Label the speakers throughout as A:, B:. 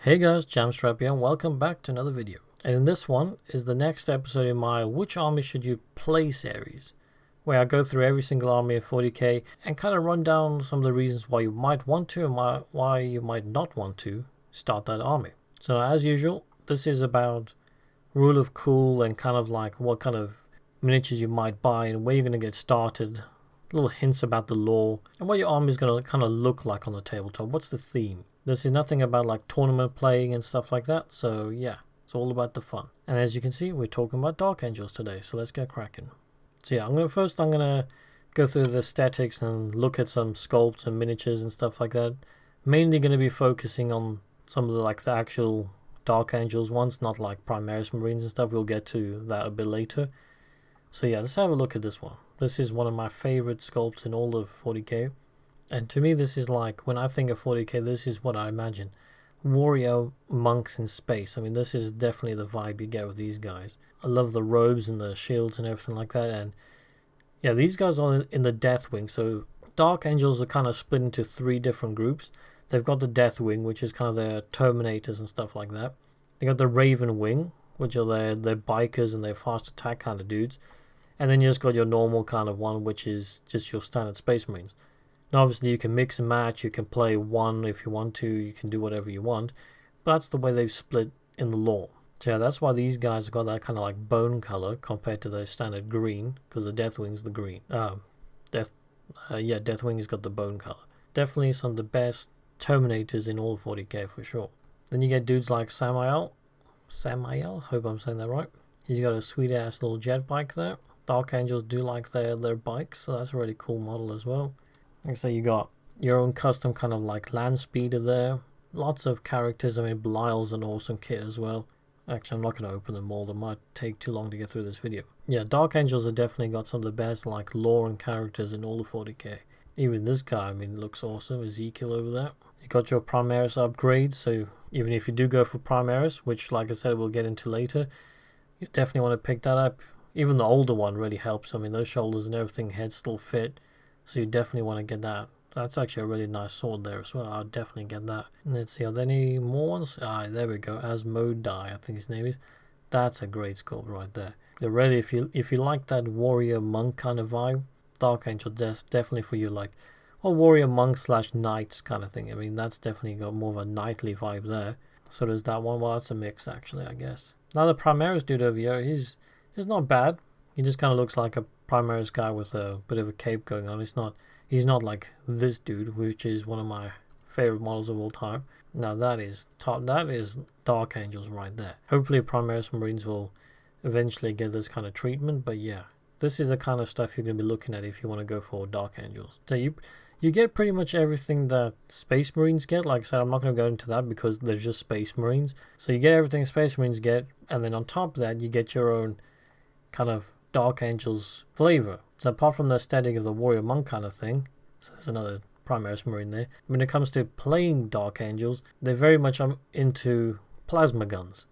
A: Hey guys, Jamstrap here and welcome back to another video. And in this one is the next episode in my Which Army Should You Play series, where I go through every single army of 40k and kind of run down some of the reasons why you might want to and why you might not want to start that army. So as usual, this is about rule of cool and kind of like what kind of miniatures you might buy and where you're going to get started, little hints about the lore, and what your army is going to kind of look like on the tabletop. What's the theme? This is nothing about like tournament playing and stuff like that, so yeah, it's all about the fun. And as you can see, we're talking about Dark Angels today, so let's get cracking. So yeah, I'm gonna go through the aesthetics and look at some sculpts and miniatures and stuff like that. Mainly gonna be focusing on some of the actual Dark Angels ones, not like Primaris Marines and stuff. We'll get to that a bit later. So yeah, let's have a look at this one. This is one of my favorite sculpts in all of 40k. And to me, this is like, when I think of 40k, this is what I imagine. Warrior monks in space. I mean, this is definitely the vibe you get with these guys. I love the robes and the shields and everything like that. And yeah, these guys are in the Deathwing. So Dark Angels are kind of split into three different groups. They've got the Deathwing, which is kind of their Terminators and stuff like that. They got the Raven Wing, which are their bikers and their fast attack kind of dudes. And then you just got your normal kind of one, which is just your standard Space Marines. Now obviously you can mix and match, you can play one if you want to, you can do whatever you want, but that's the way they've split in the lore. So yeah, that's why these guys have got that kind of like bone color compared to their standard green, because the Deathwing's the green. Deathwing has got the bone color. Definitely some of the best Terminators in all of 40k for sure. Then you get dudes like Samael, hope I'm saying that right. He's got a sweet ass little jet bike there. Dark Angels do like their bikes, so that's a really cool model as well. Like I say, you got your own custom kind of like land speeder there. Lots of characters. I mean, Belial's an awesome kit as well. Actually, I'm not going to open them all. It might take too long to get through this video. Yeah, Dark Angels have definitely got some of the best like lore and characters in all of 40k. Even this guy, I mean, looks awesome. Ezekiel over there. You got your Primaris upgrades. So even if you do go for Primaris, which like I said, we'll get into later, you definitely want to pick that up. Even the older one really helps. I mean, those shoulders and everything, head still fit. So you definitely want to get that. That's actually a really nice sword there as well. I'll definitely get that. Let's see, are there any more ones? Ah, there we go. Asmodai, I think his name is. That's a great sculpt right there. You're ready if you like that warrior monk kind of vibe. Dark Angel definitely for you, like, or warrior monk / knights kind of thing. I mean, that's definitely got more of a knightly vibe there. So there's that one. Well, that's a mix actually, I guess. Now the Primaris dude over here, he's not bad. He just kind of looks like a Primaris guy with a bit of a cape going on. He's not like this dude, which is one of my favorite models of all time. Now that is Dark Angels right there. Hopefully Primaris Marines will eventually get this kind of treatment, but yeah, this is the kind of stuff you're going to be looking at if you want to go for Dark Angels. So you get pretty much everything that Space Marines get. Like I said, I'm not going to go into that because they're just Space Marines. So you get everything Space Marines get, and then on top of that, you get your own kind of Dark Angels flavor. So apart from the aesthetic of the warrior monk kind of thing, so there's another Primaris Marine there. When it comes to playing Dark Angels, they're very much into plasma guns.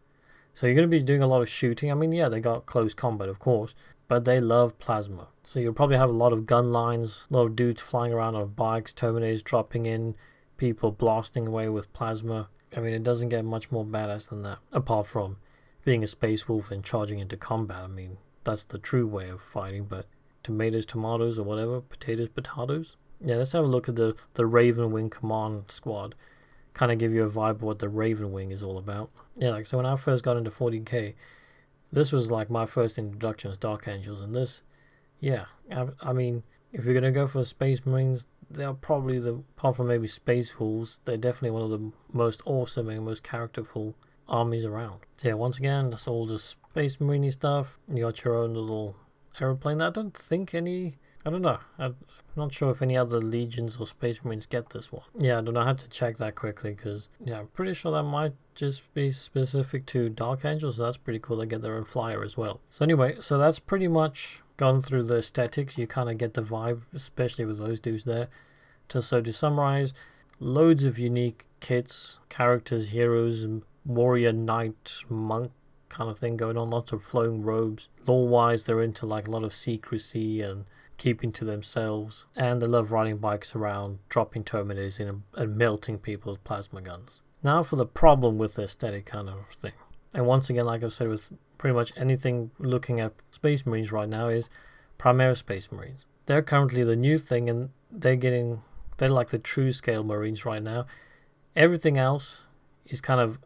A: So you're going to be doing a lot of shooting. I mean, yeah, they got close combat, of course, but they love plasma. So you'll probably have a lot of gun lines, a lot of dudes flying around on bikes, Terminators dropping in, people blasting away with plasma. I mean, it doesn't get much more badass than that, apart from being a space wolf and charging into combat. I mean, that's the true way of fighting, but tomatoes, tomatoes, or whatever, potatoes, potatoes. Yeah, let's have a look at the Raven Wing command squad. Kind of give you a vibe of what the Raven Wing is all about. Yeah, like so when I first got into 40k, this was like my first introduction to Dark Angels, and this, yeah, I mean, if you're gonna go for Space Marines, they are probably apart from maybe Space Wolves, they're definitely one of the most awesome and most characterful armies around. So yeah, once again, that's all just Space Marine stuff. You got your own little aeroplane. I don't know. I'm not sure if any other legions or Space Marines get this one. Yeah, I don't know. I had to check that quickly because, yeah, I'm pretty sure that might just be specific to Dark Angels. So that's pretty cool. They get their own flyer as well. So anyway, so that's pretty much gone through the aesthetics. You kind of get the vibe, especially with those dudes there. So to summarize, loads of unique kits, characters, heroes, warrior, knight, monk kind of thing going on. Lots of flowing robes. Lore-wise, they're into like a lot of secrecy and keeping to themselves, and they love riding bikes around, dropping Terminators in and melting people with plasma guns. Now for the problem with the aesthetic kind of thing. And once again, like I've said with pretty much anything looking at Space Marines right now, is Primaris Space Marines. They're currently the new thing, and they're like the true scale Marines right now. Everything else is kind of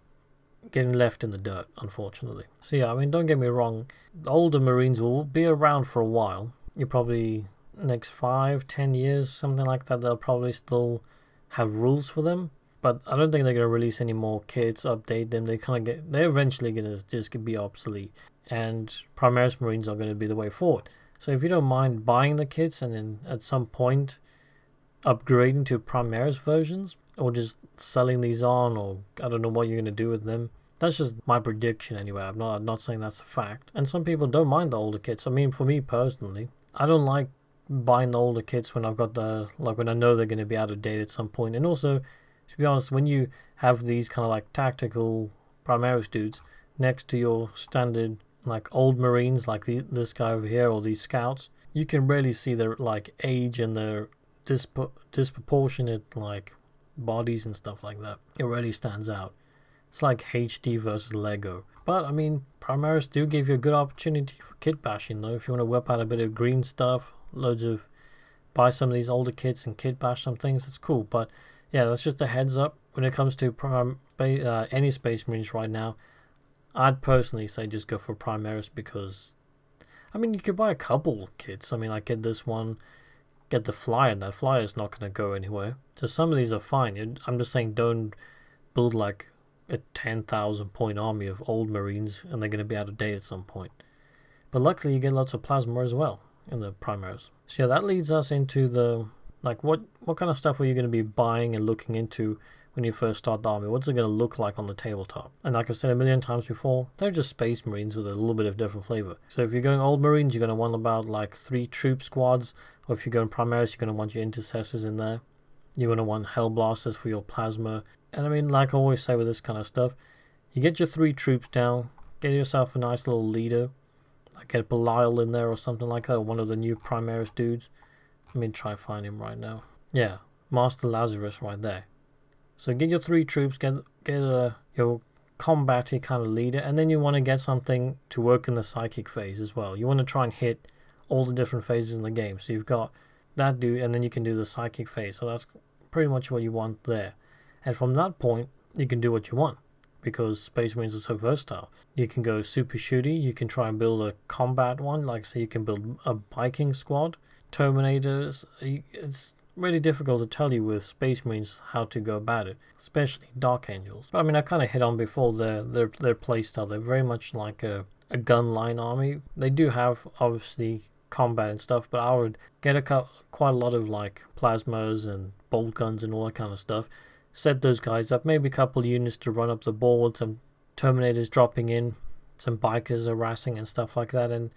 A: getting left in the dirt, unfortunately. So yeah, I mean, don't get me wrong, the older Marines will be around for a while. You probably next 5-10 years, something like that, they'll probably still have rules for them. But I don't think they're gonna release any more kits, update them. They're eventually gonna just be obsolete, and Primaris Marines are gonna be the way forward. So if you don't mind buying the kits and then at some point upgrading to Primaris versions, or just selling these on, or I don't know what you're gonna do with them. That's just my prediction anyway. I'm not saying that's a fact. And some people don't mind the older kits. I mean, for me personally, I don't like buying the older kits when I've got when I know they're gonna be out of date at some point. And also, to be honest, when you have these kind of like tactical Primaris dudes next to your standard like old Marines, like this guy over here, or these scouts, you can really see their like age and their disproportionate like bodies and stuff like that. It really stands out. It's like HD versus Lego. But I mean, Primaris do give you a good opportunity for kit bashing though. If you want to whip out a bit of green stuff, buy some of these older kits and kit bash some things, it's cool. But yeah, that's just a heads up when it comes to any Space Marines right now. I'd personally say just go for Primaris, because I mean, you could buy a couple kits. I mean, like get this one, get the flyer. That flyer is not going to go anywhere. So some of these are fine. I'm just saying, don't build like a 10,000 point army of old Marines and they're going to be out of date at some point. But luckily you get lots of plasma as well in the Primaris. So yeah, that leads us into the like what kind of stuff are you going to be buying and looking into when you first start the army? What's it going to look like on the tabletop? And like I've said a million times before, they're just Space Marines with a little bit of different flavor. So if you're going old Marines, you're going to want about like 3 troop squads, or if you're going Primaris, you're going to want your intercessors in there. You're going to want Hellblasters for your plasma. And I mean, like I always say with this kind of stuff, you get your 3 troops down, get yourself a nice little leader, like get Belial in there or something like that, or one of the new Primaris dudes. Let me try find him right now. Yeah, Master Lazarus right there. So get your 3 troops, get your combat-y kind of leader, and then you want to get something to work in the psychic phase as well. You want to try and hit all the different phases in the game. So you've got that dude, and then you can do the psychic phase. So that's pretty much what you want there. And from that point, you can do what you want, because Space Marines are so versatile. You can go super shooty, you can try and build a combat one, like say you can build a Viking squad, Terminators. It's really difficult to tell you with Space Marines how to go about it, especially Dark Angels. But I mean, I kind of hit on before their playstyle. They're very much like a gun line army. They do have obviously combat and stuff, but I would get quite a lot of like plasmas and bolt guns and all that kind of stuff. Set those guys up, maybe a couple units to run up the board, some Terminators dropping in, some bikers harassing and stuff like that. And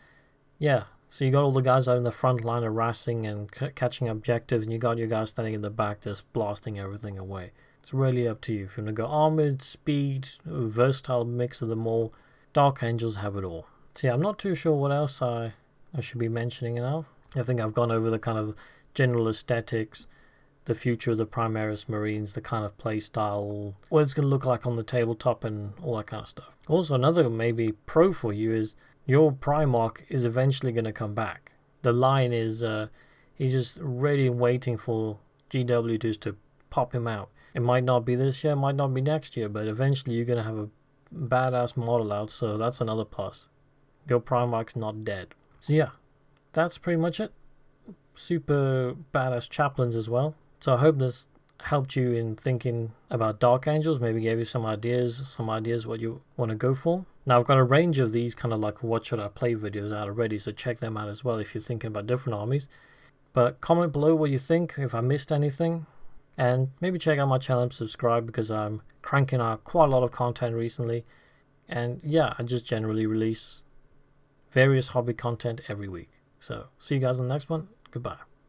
A: yeah, so you got all the guys out in the front line harassing and catching objectives, and you got your guys standing in the back just blasting everything away. It's really up to you. If you want to go armored, speed, versatile mix of them all, Dark Angels have it all. So yeah, I'm not too sure what else I should be mentioning now. I think I've gone over the kind of general aesthetics, the future of the Primaris Marines, the kind of play style, what it's going to look like on the tabletop and all that kind of stuff. Also, another maybe pro for you is your Primarch is eventually going to come back. The line is he's just ready and waiting for GW just to pop him out. It might not be this year, it might not be next year, but eventually you're going to have a badass model out, so that's another plus. Your Primarch's not dead. So yeah, that's pretty much it. Super badass chaplains as well. So I hope this helped you in thinking about Dark Angels, maybe gave you some ideas what you want to go for. Now I've got a range of these kind of like what should I play videos out already, so check them out as well if you're thinking about different armies. But comment below what you think, if I missed anything, and maybe check out my channel and subscribe, because I'm cranking out quite a lot of content recently. And yeah, I just generally release various hobby content every week. So see you guys in the next one. Goodbye.